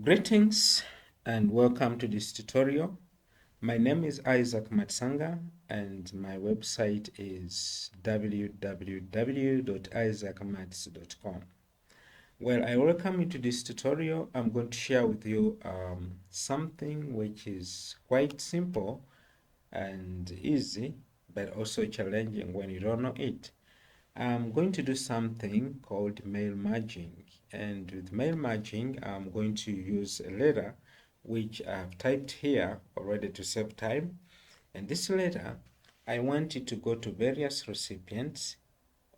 Greetings and welcome to this tutorial. My name is Isaac Matsanga and my website is www.isaacmats.com. Well, I welcome you to this tutorial. I'm going to share with you something which is quite simple and easy, but also challenging when you don't know it. I'm going to do something called mail merging, and with mail merging I'm going to use a letter which I've typed here already to save time, and this letter I want it to go to various recipients,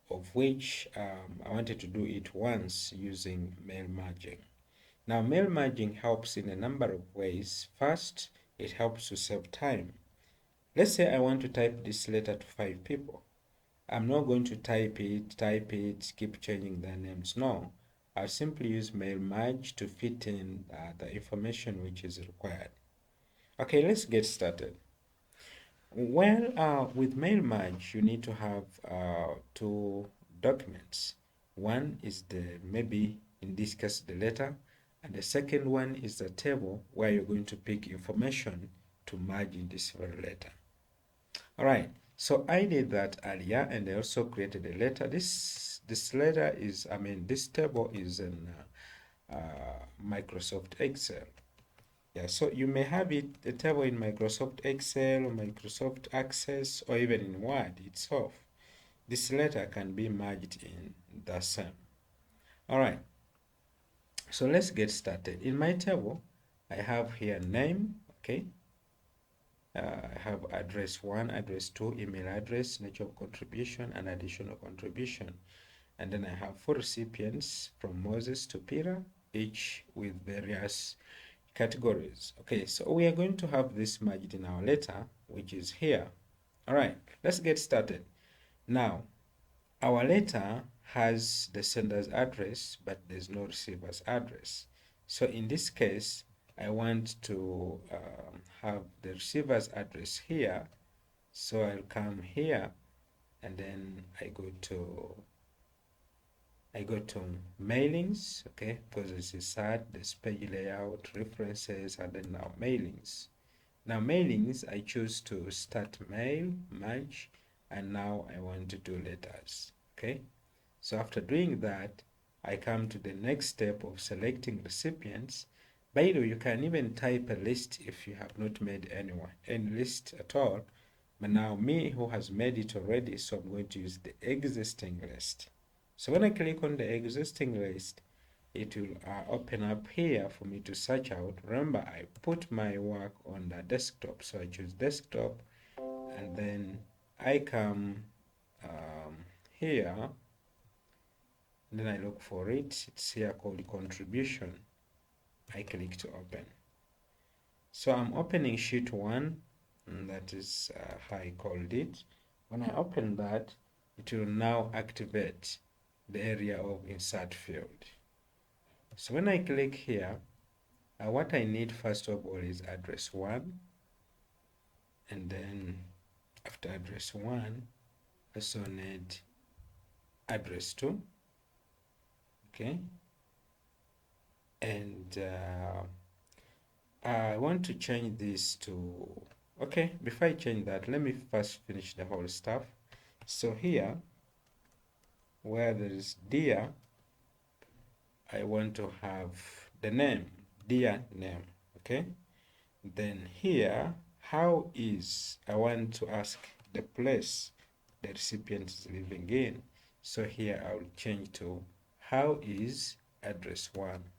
of which I wanted to do it once using mail merging. Now mail merging helps in a number of ways. First, it helps to save time. Let's say I want to type this letter to 5 people. I'm not going to type it, keep changing their names. No, I'll simply use mail merge to fit in the information which is required. Okay, let's get started. Well, with mail merge, you need to have two documents. One is maybe in this case, the letter, and the second one is the table where you're going to pick information to merge in this very letter. All right, so I did that earlier, and I also created a letter. This letter is, this table is in Microsoft Excel. Yeah, so you may have a table in Microsoft Excel or Microsoft Access or even in Word itself. This letter can be merged in the same. All right, so let's get started. In my table, I have here name, okay. I have address 1, address 2, email address, nature of contribution, and additional contribution. And then I have 4 recipients from Moses to Peter, each with various categories. Okay, so we are going to have this merged in our letter, which is here. All right, let's get started. Now, our letter has the sender's address, but there's no receiver's address. So in this case, I want to have the receiver's address here. So I'll come here and then I go to mailings, okay, because this is sad, this page layout, references, and then now mailings. Now mailings, I choose to start mail, merge, and now I want to do letters, okay. So after doing that, I come to the next step of selecting recipients. By the way, you can even type a list if you have not made any list at all. But now me who has made it already, so I'm going to use the existing list. So when I click on the existing list, it will open up here for me to search out. Remember, I put my work on the desktop, so I choose desktop, and then I come here, and then I look for it. It's here called contribution. I click to open. So I'm opening sheet 1, and that is how I called it. When I open that, it will now activate the area of insert field. So when I click here, what I need first of all is address 1, and then after address 1, I also need address 2, okay, and I want to change this to, okay, before I change that, let me first finish the whole stuff. So here, where there is dear, I want to have the name, dear name, okay. Then here, how is, I want to ask the place the recipient is living in. So here I will change to how is address 1.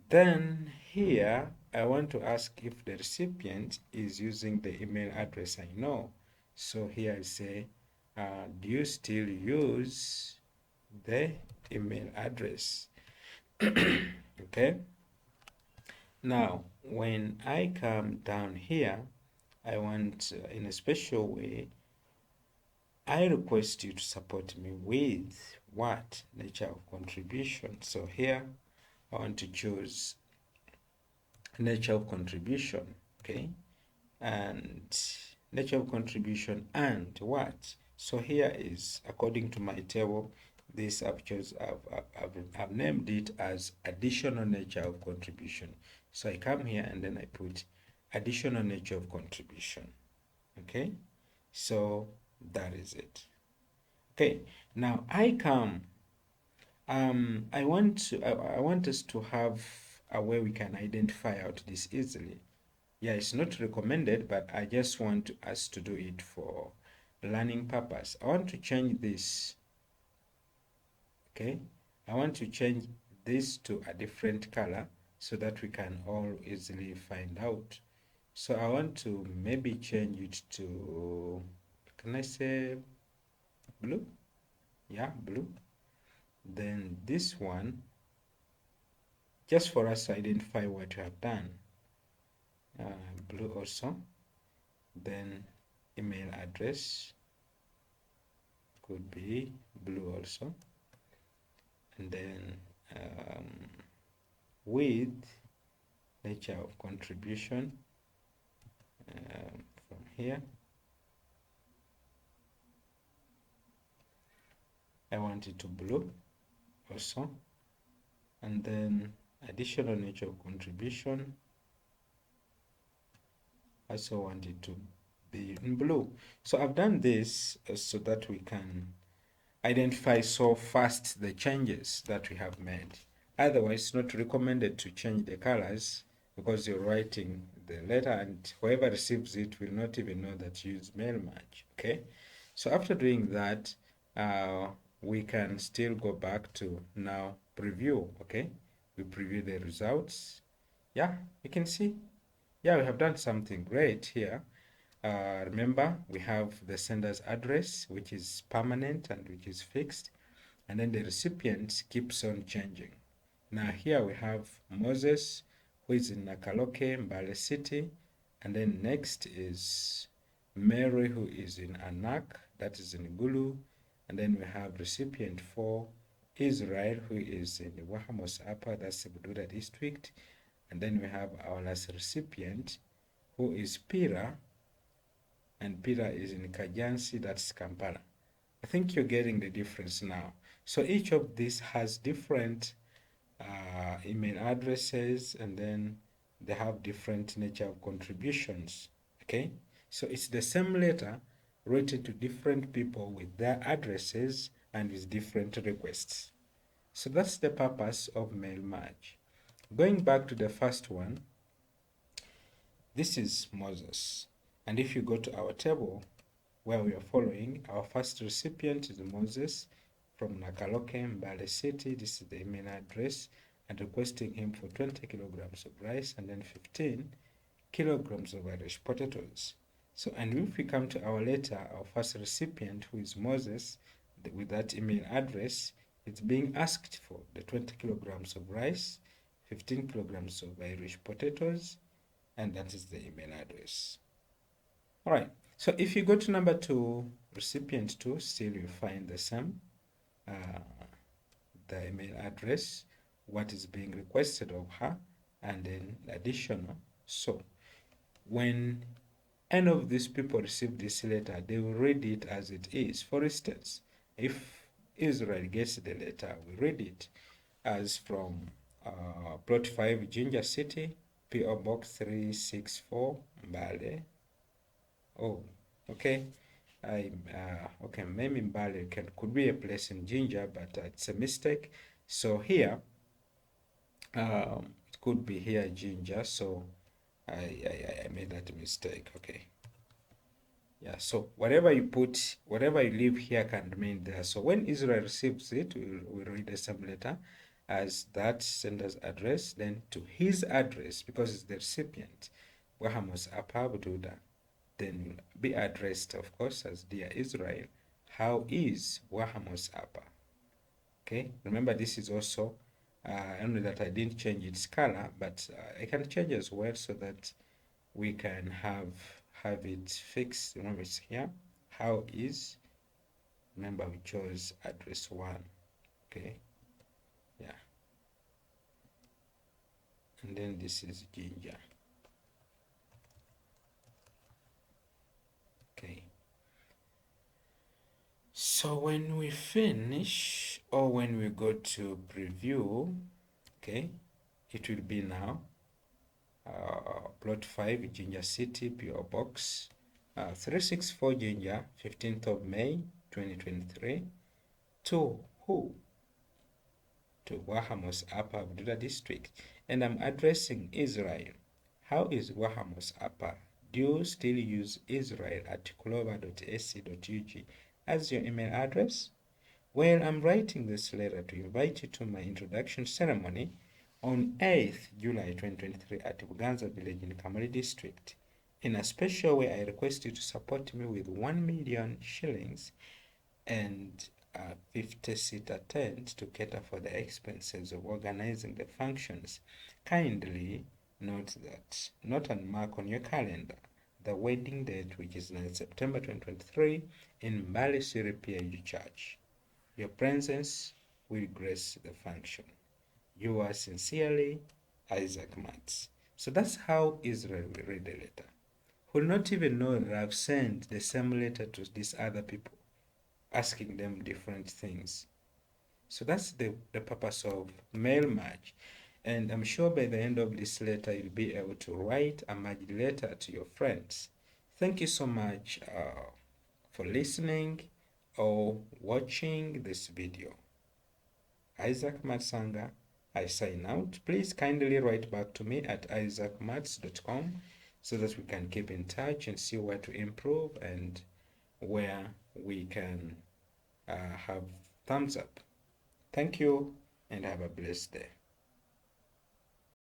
Then here I want to ask if the recipient is using the email address I know. So here I say, do you still use the email address? Okay. Now, when I come down here, I want, in a special way, I request you to support me with what? Nature of contribution. So here, I want to choose nature of contribution, okay? And nature of contribution and what? So here is, according to my table, this I've named it as additional nature of contribution. So I come here and then I put additional nature of contribution. Okay, so that is it. Okay, now I want us to have a way we can identify out this easily. Yeah, it's not recommended, but I just want us to do it for learning purpose. I want to change this. Okay, I want to change this to a different color so that we can all easily find out. So I want to maybe change it to, can I say blue? Yeah, blue. Then this one, just for us to identify what you have done. Blue also. Then email address could be blue also. And then with nature of contribution from here, I want it to blue also. And then additional nature of contribution, I also want it to be in blue. So I've done this so that we can identify so fast the changes that we have made. Otherwise, it's not recommended to change the colors because you're writing the letter and whoever receives it will not even know that you use mail merge. Okay, so after doing that, we can still go back to now preview. Okay, we preview the results. Yeah, you can see. Yeah, we have done something great here. Remember, we have the sender's address, which is permanent and which is fixed, and then the recipient keeps on changing. Now here we have Moses, who is in Nakaloke, Mbale City, and then next is Mary, who is in Anak, that is in Gulu, and then we have recipient 4, Israel, who is in Wahamos Upper, that's the Budura district, and then we have our last recipient, who is Pira, and Pira is in Kajansi, that's Kampala. I think you're getting the difference now. So each of these has different email addresses, and then they have different nature of contributions. Okay, so it's the same letter written to different people with their addresses and with different requests. So that's the purpose of mail merge. Going back to the first one, this is Moses, and if you go to our table where we are following, our first recipient is Moses from Nakaloke, Mbale City. This is the email address, and requesting him for 20 kilograms of rice and then 15 kilograms of Irish potatoes. So, and if we come to our letter, our first recipient, who is Moses, with that email address, it's being asked for the 20 kilograms of rice, 15 kilograms of Irish potatoes, and that is the email address. All right, so if you go to number 2, recipient 2, still you find the same, the email address, what is being requested of her, and then additional. So when any of these people receive this letter, they will read it as it is. For instance, if Israel gets the letter, we read it as from plot 5, Ginger City, PO Box 364, Mbale. Oh, okay. Okay, maybe Mbale could be a place in Ginger, but it's a mistake. So here, it could be here Ginger. So I made that mistake. Okay. Yeah. So whatever you put, whatever you leave here can remain there. So when Israel receives it, we'll read the same letter as that sender's address, then to his address, because it's the recipient, Wahamos Apabududa, then will be addressed, of course, as Dear Israel, how is Wahamos Apa? Okay, remember this is also, only that I didn't change its color, but I can change as well so that we can have it fixed. Remember it's here, how is, remember we chose address 1, okay, yeah, and then this is Ginger. Okay, so when we finish, or when we go to preview, okay, it will be now plot 5 Jinja City PO Box 364 Jinja, 15th of May 2023. To who? To Wahamos Upper Abdullah District, and I'm addressing Israel. How is Wahamos Upper? Do you still use israel@clover.ac.ug as your email address? Well, I'm writing this letter to invite you to my introduction ceremony on 8th July 2023 at Buganza Village in Kamari District. In a special way, I request you to support me with 1 million shillings and a 50-seater tent to cater for the expenses of organizing the functions. Kindly note that, note and mark on your calendar the wedding date, which is 9 September 2023 in Mbali Siri PAG Church. Your presence will grace the function. Yours sincerely, Isaac Matz. So that's how Israel will read the letter. Will not even know that I've sent the same letter to these other people, asking them different things. So that's the purpose of mail merge. And I'm sure by the end of this letter, you'll be able to write a merge letter to your friends. Thank you so much for listening or watching this video. Isaac Matsanga, I sign out. Please kindly write back to me at isaacmats.com so that we can keep in touch and see where to improve and where we can have thumbs up. Thank you and have a blessed day.